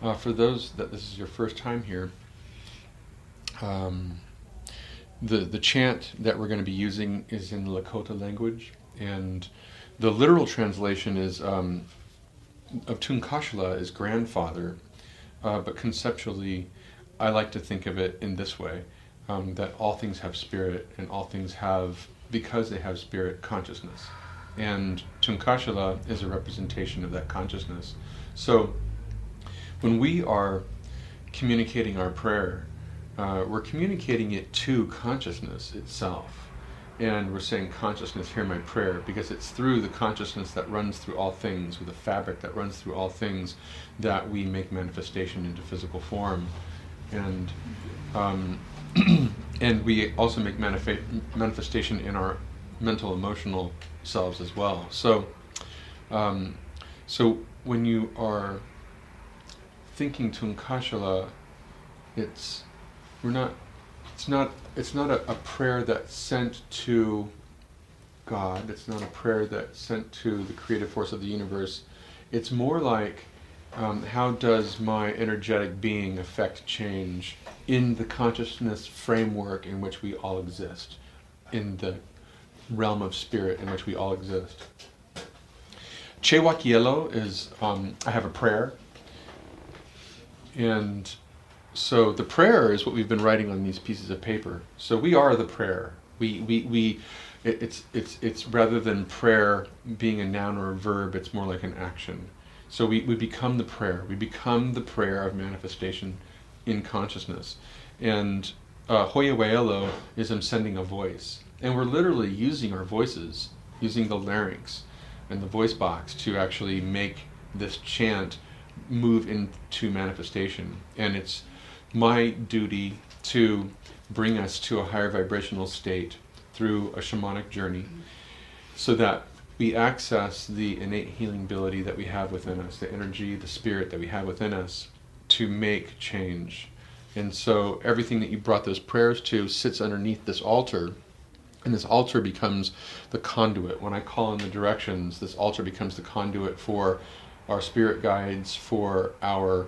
For those that this is your first time here, um, the chant that we're going to be using is in Lakota language, and the literal translation is of Tunkashla is grandfather, but conceptually, I like to think of it in this way, that all things have spirit, and all things have, because they have spirit, consciousness. And Tunkashla is a representation of that consciousness. So when we are communicating our prayer, we're communicating it to consciousness itself. And we're saying, consciousness, hear my prayer, because it's through the consciousness that runs through all things, with the fabric that runs through all things, that we make manifestation into physical form. And and we also make manifestation in our mental, emotional selves as well. So, so when you are thinking Tunkashala, it's we're not. It's not a prayer that's sent to God. It's not a prayer that's sent to the creative force of the universe. It's more like, how does my energetic being affect change in the consciousness framework in which we all exist, in the realm of spirit in which we all exist. Chewakielo is, I have a prayer, and so the prayer is what we've been writing on these pieces of paper. So we are the prayer. It's rather than prayer being a noun or a verb, it's more like an action. So we become the prayer. We become the prayer of manifestation in consciousness. And Hoyawelo is I'm sending a voice. And we're literally using our voices, using the larynx and the voice box to actually make this chant move into manifestation. And it's my duty to bring us to a higher vibrational state through a shamanic journey so that we access the innate healing ability that we have within us, the energy, the spirit that we have within us to make change. And so everything that you brought those prayers to sits underneath this altar, and this altar becomes the conduit. When I call in the directions, this altar becomes the conduit for our spirit guides, for our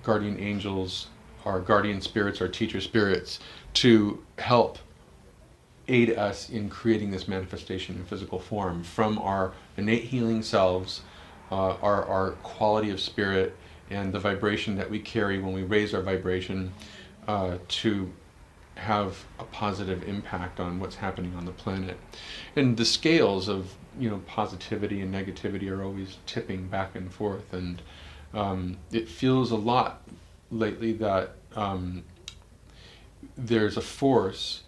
guardian angels, our guardian spirits, our teacher spirits, to help aid us in creating this manifestation in physical form from our innate healing selves, our quality of spirit, and the vibration that we carry when we raise our vibration to have a positive impact on what's happening on the planet. And the scales of positivity and negativity are always tipping back and forth, and it feels a lot lately that there's a force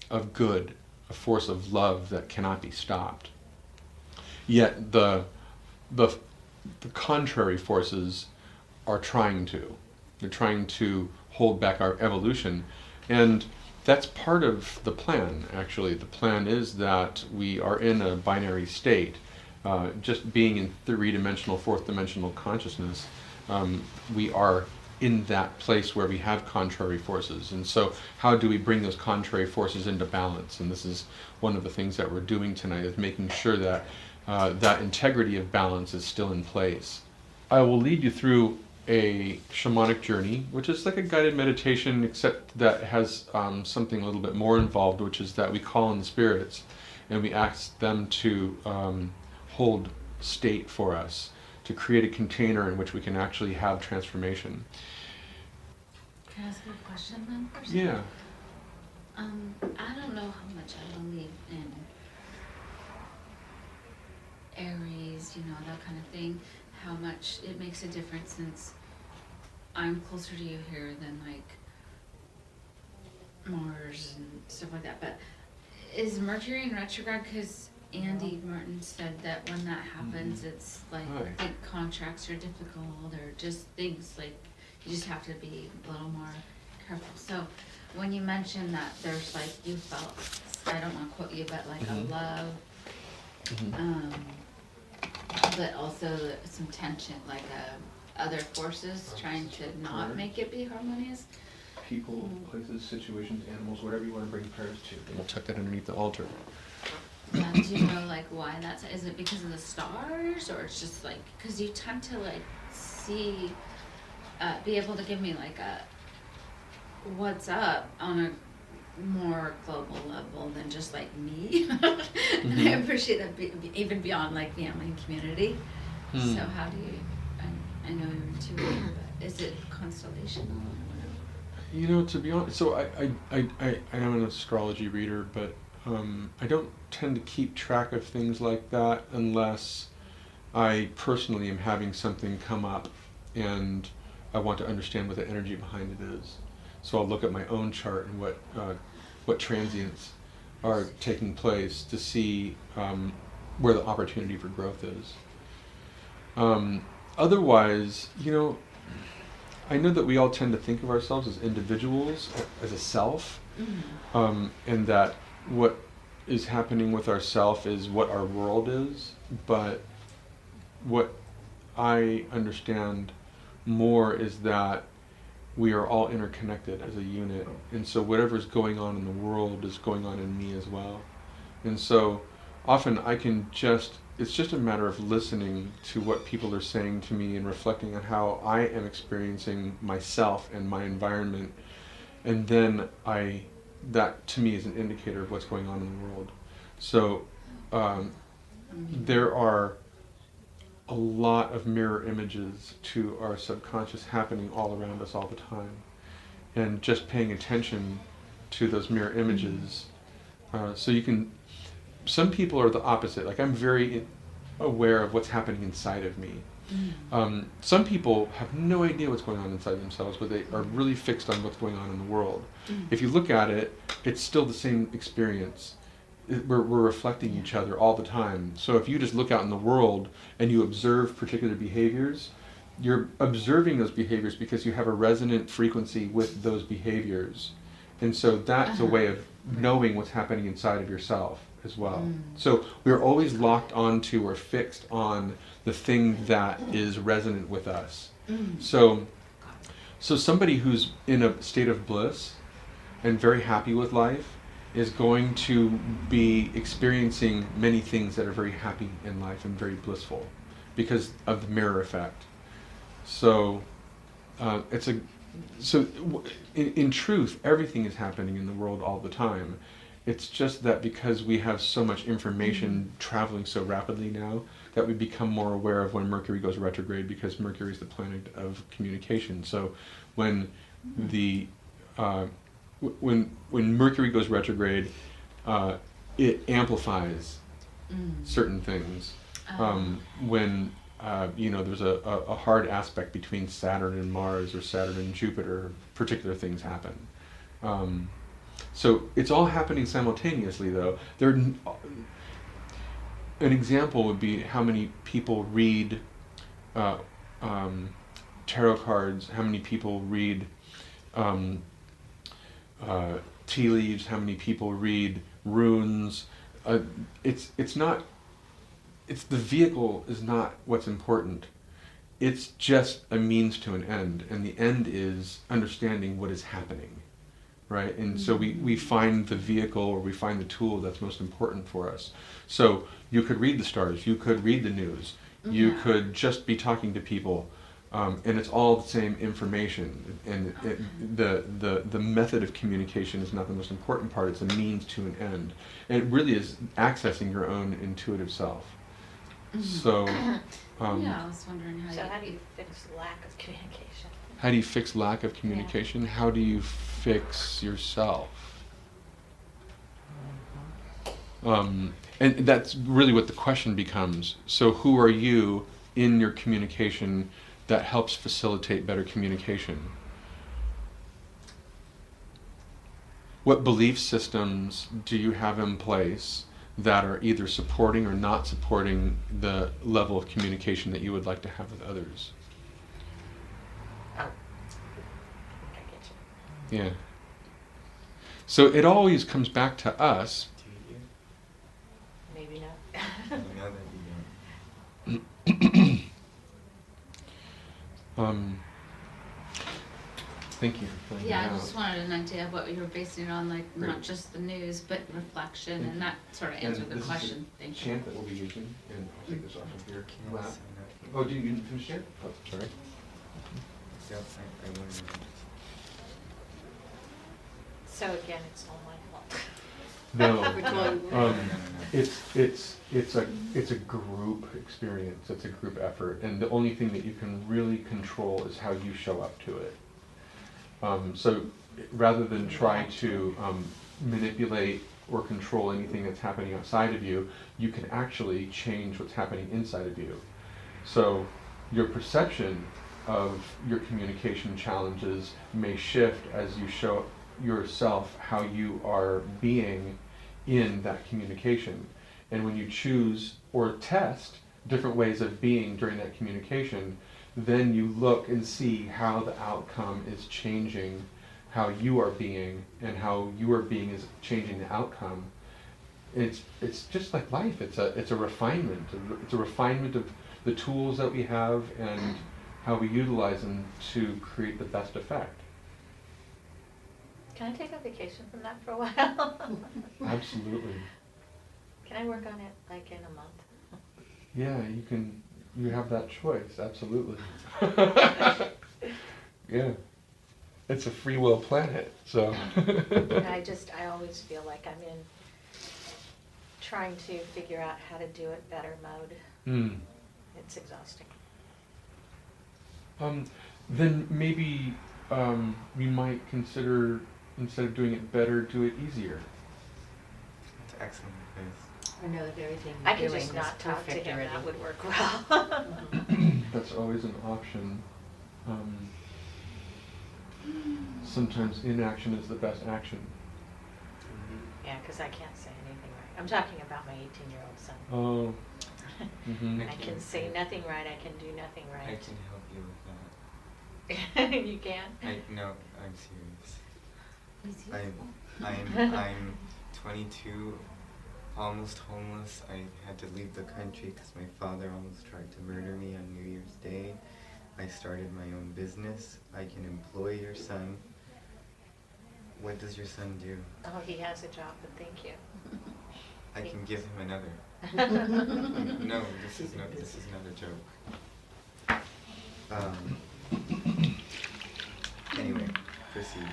of good, a force of love that cannot be stopped. Yet the contrary forces are trying to. They're trying to hold back our evolution. And that's part of the plan, actually. The plan is that we are in a binary state. Just being in three-dimensional, fourth-dimensional consciousness, we are in that place where we have contrary forces. And so how do we bring those contrary forces into balance? And this is one of the things that we're doing tonight, is making sure that that integrity of balance is still in place. I will lead you through a shamanic journey, which is like a guided meditation, except that has something a little bit more involved, which is that we call in the spirits and we ask them to hold state for us, to create a container in which we can actually have transformation. Can I ask you a question then first? Yeah. I don't know how much I believe in Aries, that kind of thing, how much it makes a difference, since I'm closer to you here than like Mars and stuff like that. But is Mercury in retrograde? Because Andy Martin said that when that happens, it's like big contracts are difficult, or just things like you just have to be a little more careful. So when you mentioned that there's like, you felt, I don't want to quote you, but like a love, but also some tension, like other forces trying to not make it be harmonious. People, places, situations, animals, whatever you want to bring prayers to. And we'll tuck that underneath the altar. Yeah, do you know like why that's, is it because of the stars, or it's just like, because you tend to like see be able to give me like a what's up on a more global level than just like me. And I appreciate that even beyond like family and community. So how do you, I know you're intuitive, but is it constellational or whatever? You know, to be honest, so I am an astrology reader, but I don't tend to keep track of things like that unless I personally am having something come up and I want to understand what the energy behind it is. So I'll look at my own chart and what transients are taking place to see where the opportunity for growth is. Otherwise, you know, I know that we all tend to think of ourselves as individuals, as a self, and that what is happening with our self is what our world is, but what I understand more is that we are all interconnected as a unit, and so whatever's going on in the world is going on in me as well. And so often it's just a matter of listening to what people are saying to me and reflecting on how I am experiencing myself and my environment, and then that to me is an indicator of what's going on in the world. So there are a lot of mirror images to our subconscious happening all around us all the time, and just paying attention to those mirror images. So you can, some people are the opposite, like I'm very aware of what's happening inside of me. Some people have no idea what's going on inside themselves, but they are really fixed on what's going on in the world. If you look at it, it's still the same experience. We're reflecting each other all the time. So if you just look out in the world and you observe particular behaviors, you're observing those behaviors because you have a resonant frequency with those behaviors. And so that's a way of knowing what's happening inside of yourself as well. So we're always locked onto or fixed on the thing that is resonant with us. So somebody who's in a state of bliss and very happy with life is going to be experiencing many things that are very happy in life and very blissful because of the mirror effect. So in truth, everything is happening in the world all the time. It's just that because we have so much information traveling so rapidly now, that we become more aware of when Mercury goes retrograde, because Mercury is the planet of communication. So when when Mercury goes retrograde, it amplifies certain things. When there's a hard aspect between Saturn and Mars, or Saturn and Jupiter, particular things happen. So it's all happening simultaneously, though. An example would be how many people read tarot cards, how many people read tea leaves, how many people read runes. It's the vehicle is not what's important. It's just a means to an end, and the end is understanding what is happening, right? And so we find the vehicle, or we find the tool that's most important for us. So you could read the stars, you could read the news, you could just be talking to people, and it's all the same information. And the method of communication is not the most important part, it's a means to an end. And it really is accessing your own intuitive self. So I was wondering how do you fix lack of communication? How do you fix lack of communication? Yeah. How do you fix yourself? And that's really what the question becomes. So who are you in your communication that helps facilitate better communication? What belief systems do you have in place that are either supporting or not supporting the level of communication that you would like to have with others? Oh, I get you. Yeah. So it always comes back to us. Maybe not. Thank you for pointing Yeah, that I out. just wanted an idea of what you were basing it on, like Great. not just the news, but reflection, and that sort of And answered the this is question. the Thank you. chant that we'll be using, and I'll take this off of your lap. Oh, did you finish it? Oh, sorry. Yep, I learned that. So again, it's all my fault. No, We're totally- No. it's a group experience. It's a group effort, and the only thing that you can really control is how you show up to it. So rather than try to manipulate or control anything that's happening outside of you, you can actually change what's happening inside of you. So your perception of your communication challenges may shift as you show yourself how you are being in that communication. And when you choose or test different ways of being during that communication, then you look and see how the outcome is changing how you are being, and how you are being is changing the outcome. It's just like life. It's a refinement. It's a refinement of the tools that we have and how we utilize them to create the best effect. Can I take a vacation from that for a while? Absolutely. Can I work on it like in a month? Yeah, you can. You have that choice. Absolutely. Yeah. It's a free will planet, so. I always feel like I'm in trying to figure out how to do it better mode. It's exhausting. Then maybe we might consider, instead of doing it better, do it easier. It's excellent advice. I know that everything I you're could doing just is not talk to perfect him, already. that would work well. That's always an option. Sometimes inaction is the best action. Yeah, because I can't say anything right. I'm talking about my 18-year-old son. Oh. Mm-hmm. I can say nothing right, I can do nothing I right. can help you with that. You can? No, I'm serious. He's I'm 22, almost homeless. I had to leave the country because my father almost tried to murder me on New Year's Day. I started my own business. I can employ your son. What does your son do? Oh, he has a job, but thank you. I can give him another. No, this is not a joke. Anyway, proceed.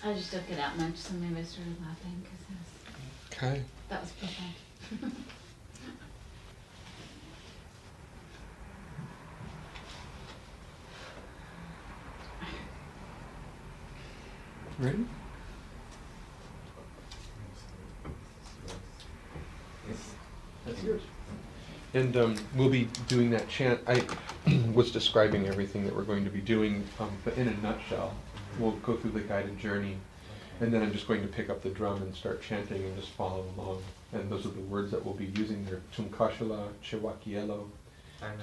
I just don't get out much, so maybe I started laughing because Okay. that was profound. Ready? That's yours. And we'll be doing that chant. I was describing everything that we're going to be doing, but in a nutshell, we'll go through the guided journey, and then I'm just going to pick up the drum and start chanting and just follow along. And those are the words that we'll be using. They're Tumkashila, Chewakielo,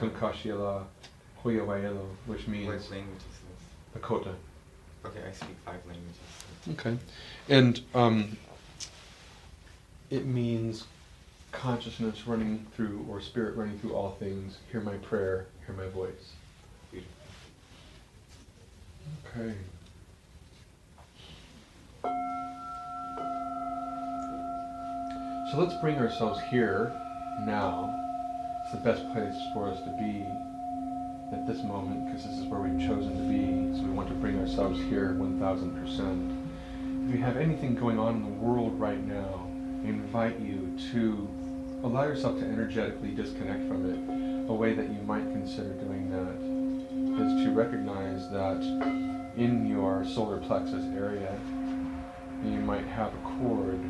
Tumkashila, Huyawaielo, which means What language is Lakota. this? Okay, I speak 5 languages. Okay. And it means consciousness running through, or spirit running through all things. Hear my prayer, hear my voice. Beautiful. Okay. So let's bring ourselves here, now. It's the best place for us to be at this moment, because this is where we've chosen to be. So we want to bring ourselves here 1000%. If you have anything going on in the world right now, I invite you to allow yourself to energetically disconnect from it. A way that you might consider doing that is to recognize that in your solar plexus area, you might have a cord.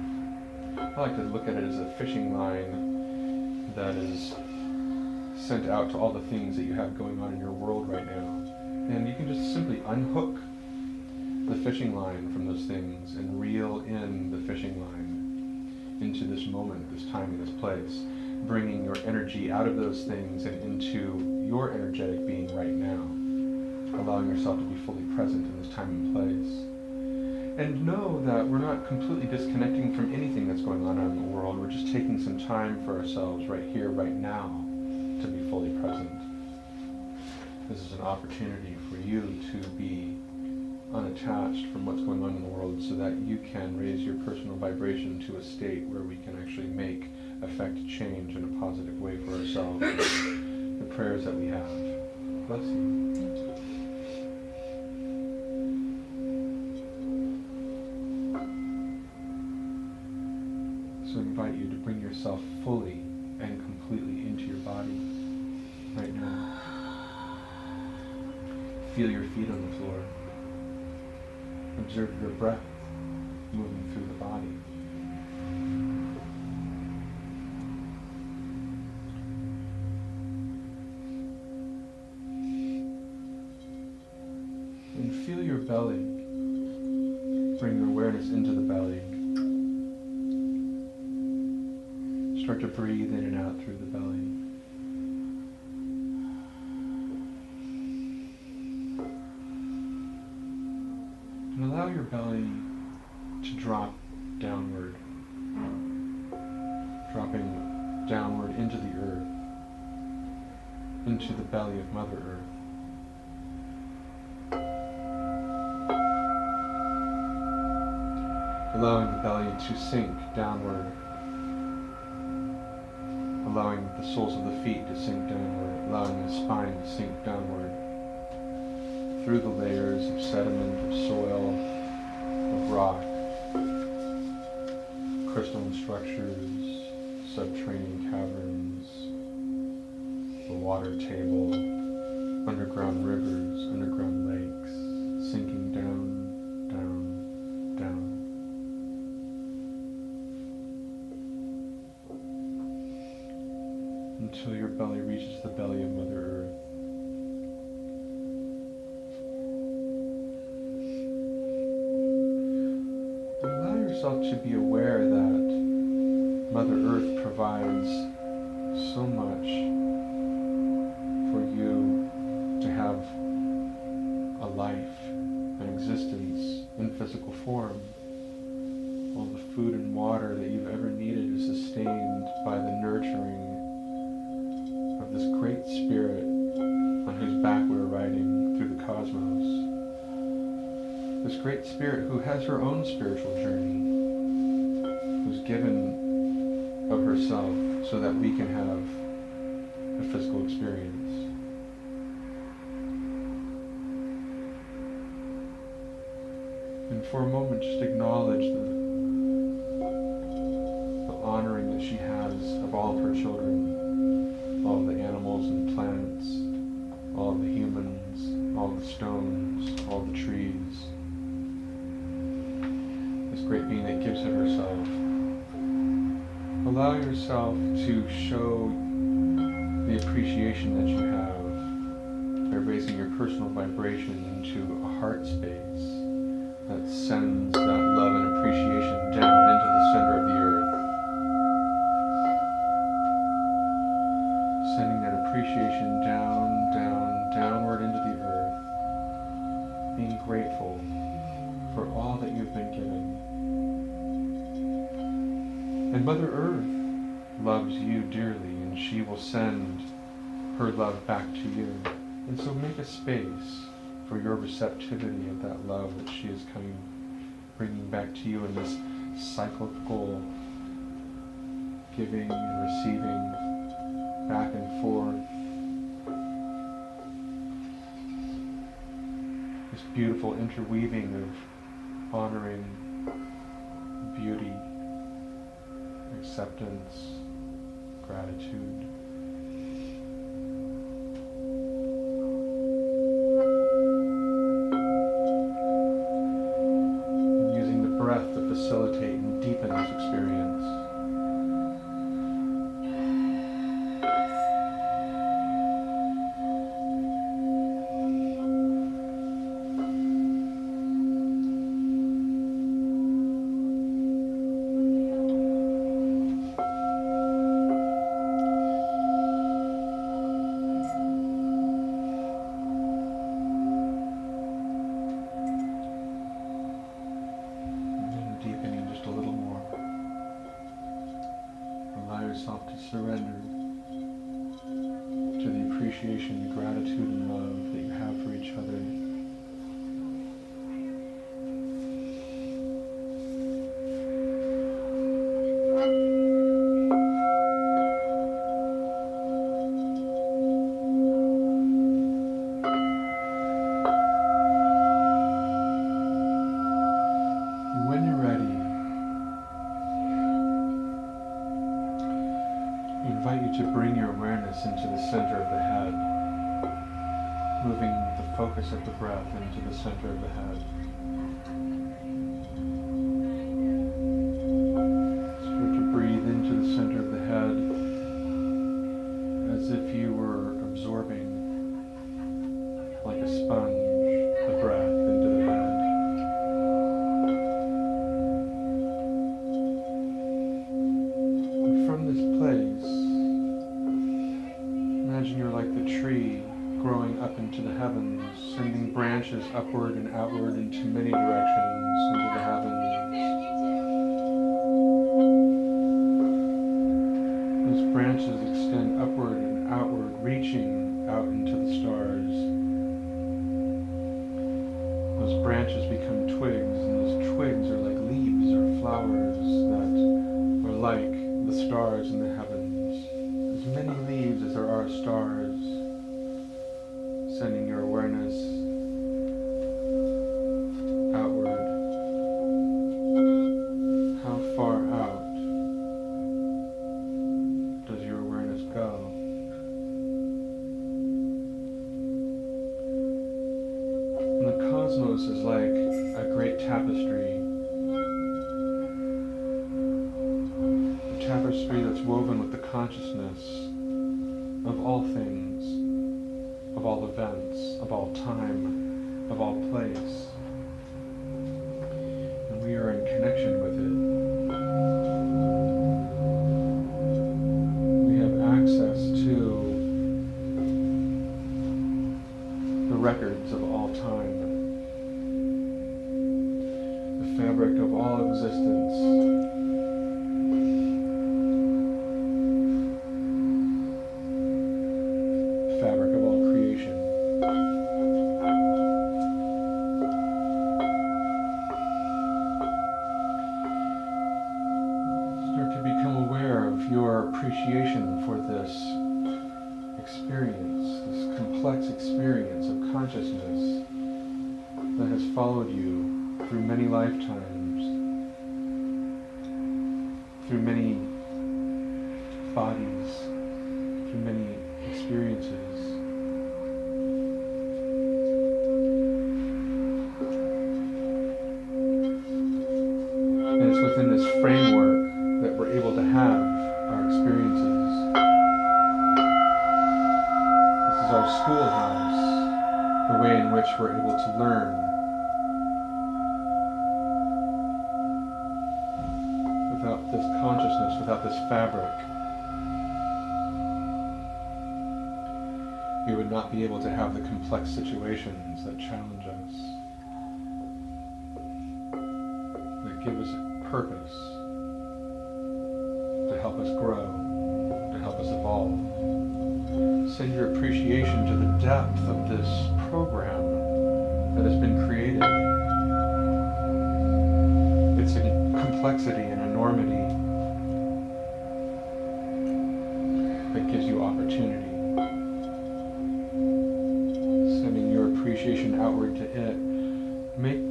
I like to look at it as a fishing line that is sent out to all the things that you have going on in your world right now. And you can just simply unhook the fishing line from those things and reel in the fishing line into this moment, this time, and this place, bringing your energy out of those things and into your energetic being right now, allowing yourself to be fully present in this time and place. And know that we're not completely disconnecting from anything that's going on in the world. We're just taking some time for ourselves right here, right now, to be fully present. This is an opportunity for you to be unattached from what's going on in the world so that you can raise your personal vibration to a state where we can actually make affect change in a positive way for ourselves. The prayers that we have. Bless you. Thank you. So I invite you to bring yourself fully and completely into your body right now. Feel your feet on the floor. Observe your breath moving through the body. And feel your belly. Bring your awareness into the belly. Start to breathe in and out through the belly. And allow your belly to drop downward, dropping downward into the earth, into the belly of Mother Earth. Allowing the belly to sink downward, allowing the soles of the feet to sink downward, allowing the spine to sink downward through the layers of sediment, of soil, of rock, crystalline structures, subterranean caverns, the water table, underground rivers, underground lakes, sinking down, down, down. Until your belly reaches the belly of Mother Earth. Allow yourself to be aware that Mother Earth provides so much for you to have a life, an existence in physical form. All the food and water that you've ever needed is sustained by the nurturing of this great spirit on whose back we're riding through the cosmos. This great spirit who has her own spiritual journey, who's given of herself so that we can have a physical experience. And for a moment, just acknowledge the honoring that she has of all of her children, all of the animals and plants, all of the humans, all of the stones, all of the trees. This great being that gives of herself. Allow yourself to show the appreciation that you have by raising your personal vibration into a heart space that sends that love and appreciation down into the center of the earth. Sending that appreciation down, down, downward into the earth. Being grateful for all that you've been given. And Mother Earth loves you dearly, and she will send her love back to you. And so make a space for your receptivity of that love that she is bringing back to you in this cyclical giving and receiving, back and forth. This beautiful interweaving of honoring, beauty, acceptance, gratitude. And using the breath to facilitate and deepen this experience. Yourself to surrender to the appreciation, the gratitude and love that you have for each other. to bring your awareness into the center of the head, moving the focus of the breath into the center of the head. Start to breathe into the center of the head as if you were absorbing, like a sponge, the breath into the head. And from this place, imagine you're like the tree growing up into the heavens, sending branches upward and outward into many directions into the heavens. Those branches extend upward and outward, reaching out into the stars. Those branches become twigs, and those twigs are like leaves or flowers that are like the stars in the heavens. As many leaves as there are stars, sending your awareness outward. How far out does your awareness go? And the cosmos is like a great tapestry. A tapestry that's woven with the consciousness of all things, of all events, of all time, of all place. And we are in connection with it. We have access to the records of all time, the fabric of all existence. Fabric of all creation. Start to become aware of your appreciation for this experience, this complex experience of consciousness that has followed you through many lifetimes, through many bodies, through many experiences. And it's within this framework that we're able to have our experiences. This is our schoolhouse, the way in which we're able to learn. Without this consciousness, without this fabric, we would not be able to have the complex situations that challenge us, that give us purpose, to help us grow, to help us evolve. Send your appreciation to the depth of this program that has been created. Its complexity and enormity that gives you opportunity. Appreciation outward to it. Make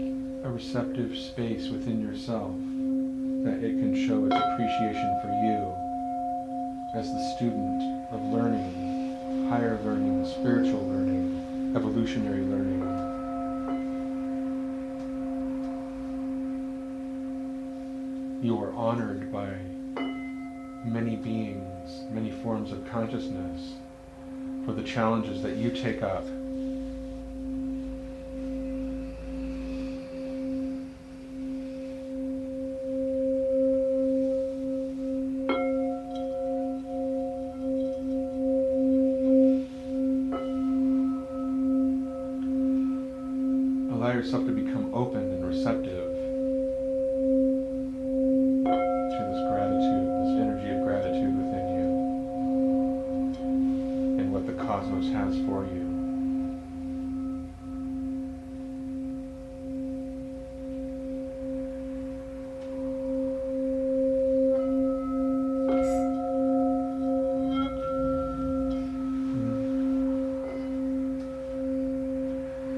a receptive space within yourself that it can show its appreciation for you as the student of learning, higher learning, spiritual learning, evolutionary learning. You are honored by many beings, many forms of consciousness for the challenges that you take up. Allow yourself to become open and receptive to this gratitude, this energy of gratitude within you, and what the cosmos has for you.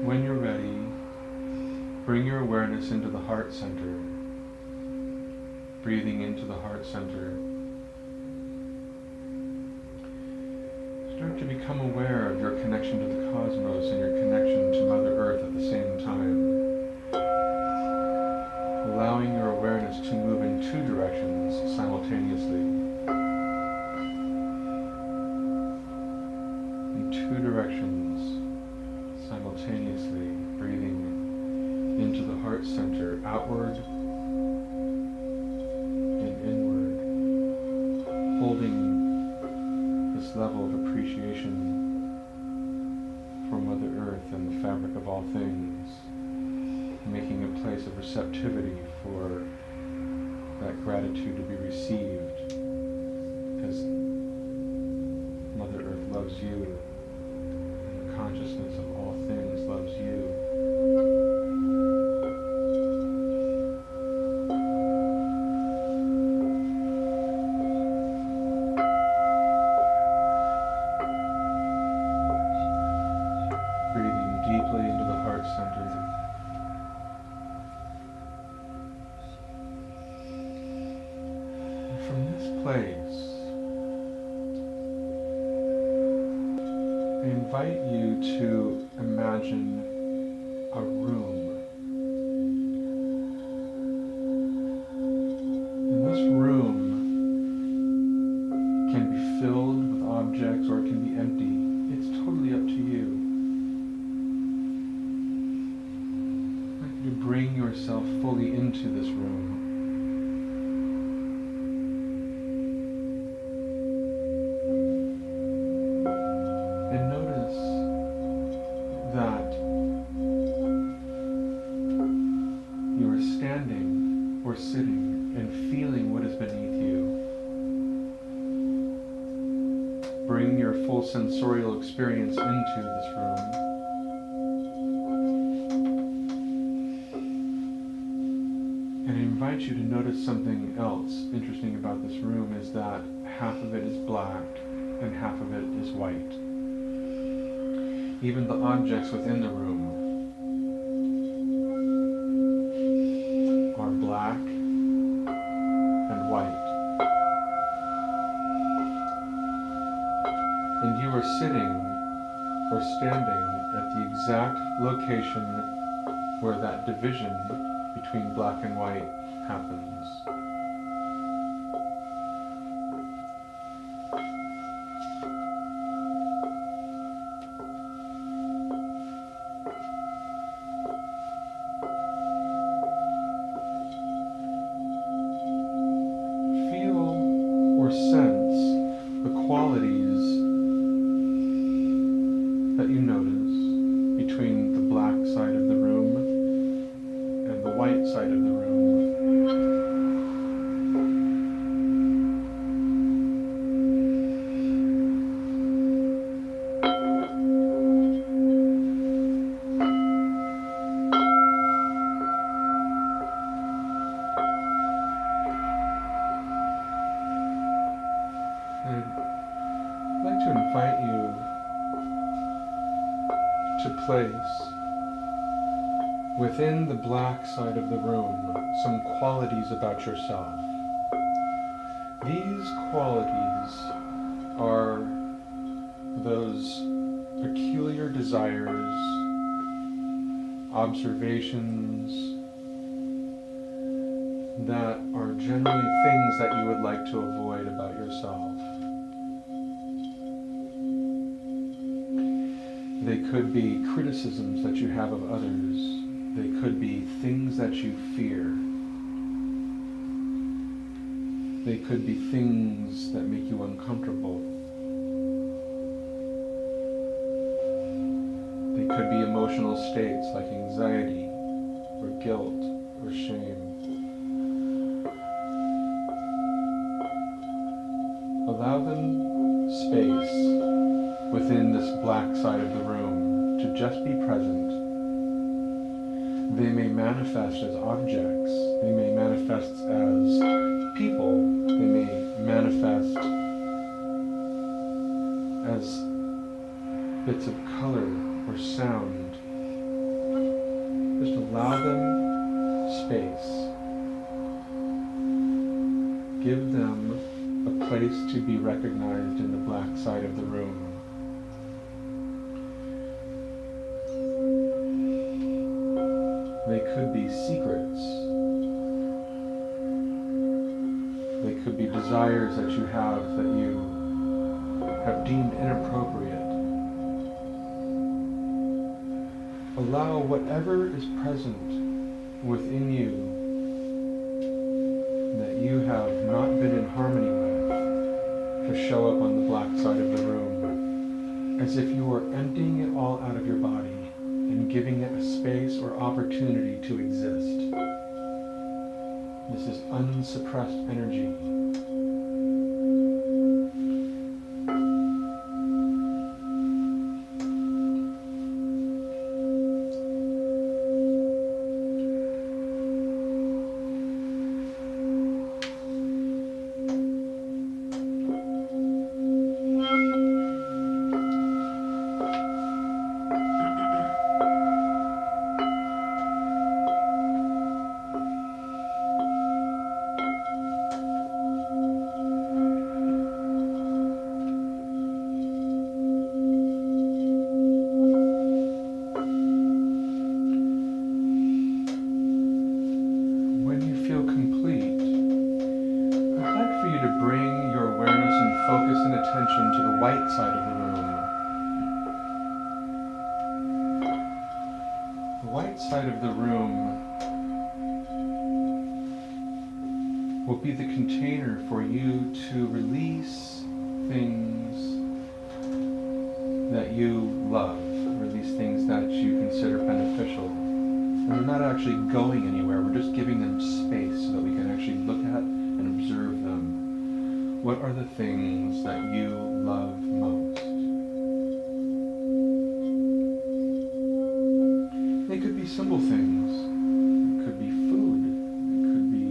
When you're ready, bring your awareness into the heart center, breathing into the heart center. start to become aware of your connection to the cosmos and your connection to Mother Earth at the same time. Allowing your awareness to move in two directions simultaneously. In two directions simultaneously, breathing into the heart center, outward and inward, holding this level of appreciation for Mother Earth and the fabric of all things, making a place of receptivity for that gratitude to be received as Mother Earth loves you, and the consciousness of all things loves you. Breathing deeply into the heart center. And from this place, I invite you to imagine a room. And this room can be filled with objects or it can be empty. It's totally up to you. I'd like you to bring yourself fully into this room. And notice that you are standing or sitting and feeling what is beneath you. Bring your full sensorial experience into this room. And I invite you to notice something else interesting about this room is that half of it is black and half of it is white. Even the objects within the room are black and white. And you are sitting or standing at the exact location where that division between black and white happens. Feel or sense the qualities that you notice between the black side of the room and the white side of the room. I'd like to invite you to place within the black side of the room some qualities about yourself. These qualities are those peculiar desires, observations that are generally things that you would like to avoid about yourself. They could be criticisms that you have of others. They could be things that you fear. They could be things that make you uncomfortable. They could be emotional states like anxiety or guilt or shame. Allow them space within this black side of the room to just be present. They may manifest as objects. They may manifest as people. They may manifest as bits of color or sound. Just allow them space. Give them a place to be recognized in the black side of the room. They could be secrets. They could be desires that you have deemed inappropriate. Allow whatever is present within you that you have not been in harmony with to show up on the black side of the room, as if you were emptying it all out of your body and giving it a space or opportunity to exist. This is unsuppressed energy. Side of the room will be the container for you to release things that you love, release things that you consider beneficial. And they're not actually going anywhere, we're just giving them space so that we can actually look at and observe them. What are the things that you love most? They could be simple things. It could be food. It could be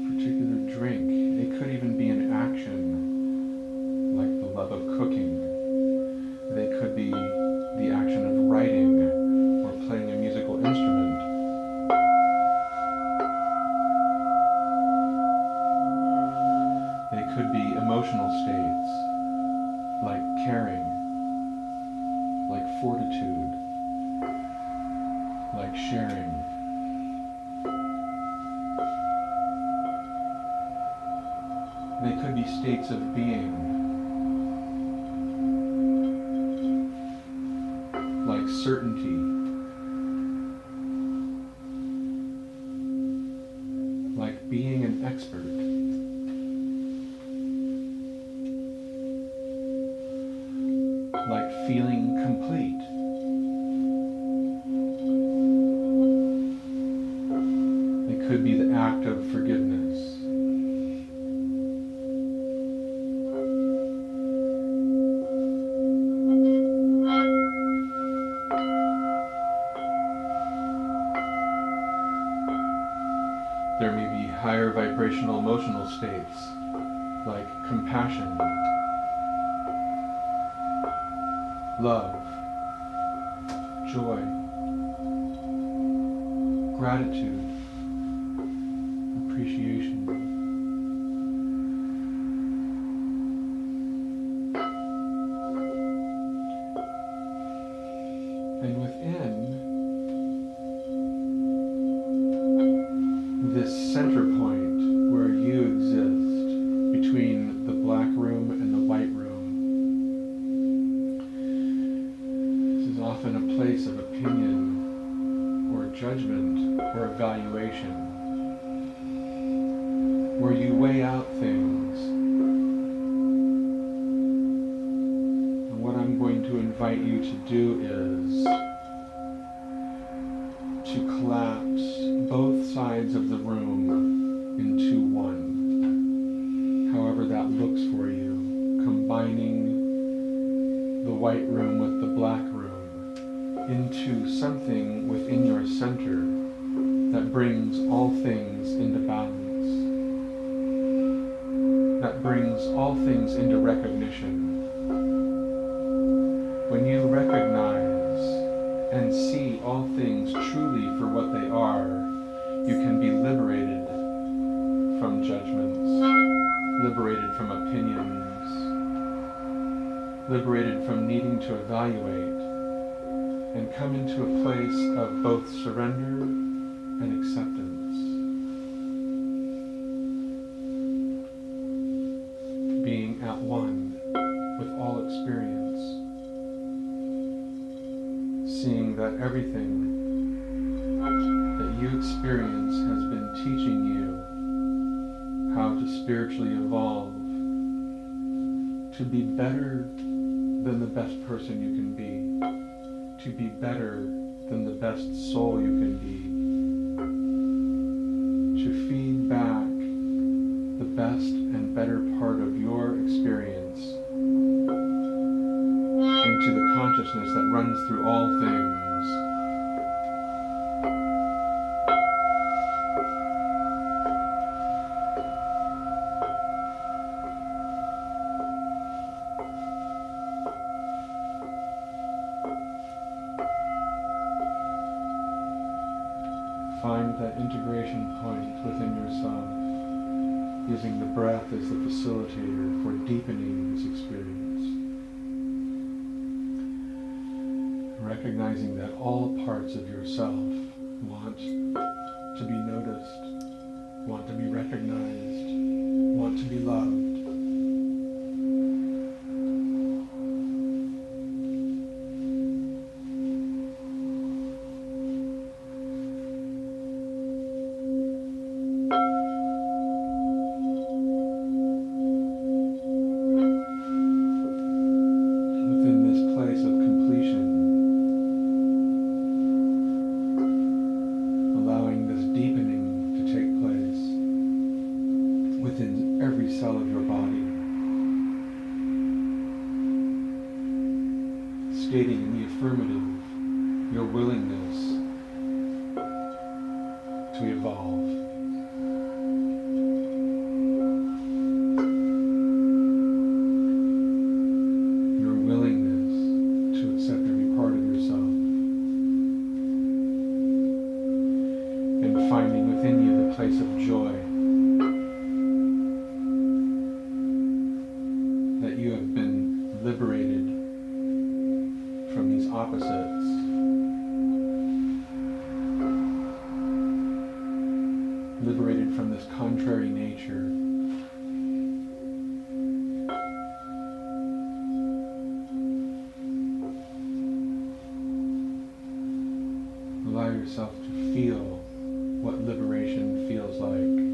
a particular drink. It could even be an action, like the love of cooking. They could be the action of writing or playing a musical instrument. They could be emotional states, like caring, like fortitude, like sharing. They could be states of being, like certainty, like being an expert, like feeling complete. Could be the act of forgiveness. There may be higher vibrational emotional states like compassion, love, joy, gratitude, appreciation. And within this center point where you exist, between the black room and the white room, this is often a place of opinion or judgment or evaluation, where you weigh out things. And what I'm going to invite you to do is to collapse both sides of the room into one, however that looks for you, combining the white room with the black room into something within your center that brings all things into balance. That brings all things into recognition. When you recognize and see all things truly for what they are, you can be liberated from judgments, liberated from opinions, liberated from needing to evaluate, and come into a place of both surrender and acceptance. Being at one with all experience. Seeing that everything that you experience has been teaching you how to spiritually evolve, to be better than the best person you can be, to be better than the best soul you can be, to feed back the best and better part of your experience into the consciousness that runs through all things. Find that integration point within yourself, using the breath as the facilitator for deepening this experience. Recognizing that all parts of yourself want to be noticed, want to be recognized, want to be loved. Stating in the affirmative your willingness to evolve. Your willingness to accept every part of yourself. And finding within you the place of joy that you have been liberated from these opposites, liberated from this contrary nature. Allow yourself to feel what liberation feels like.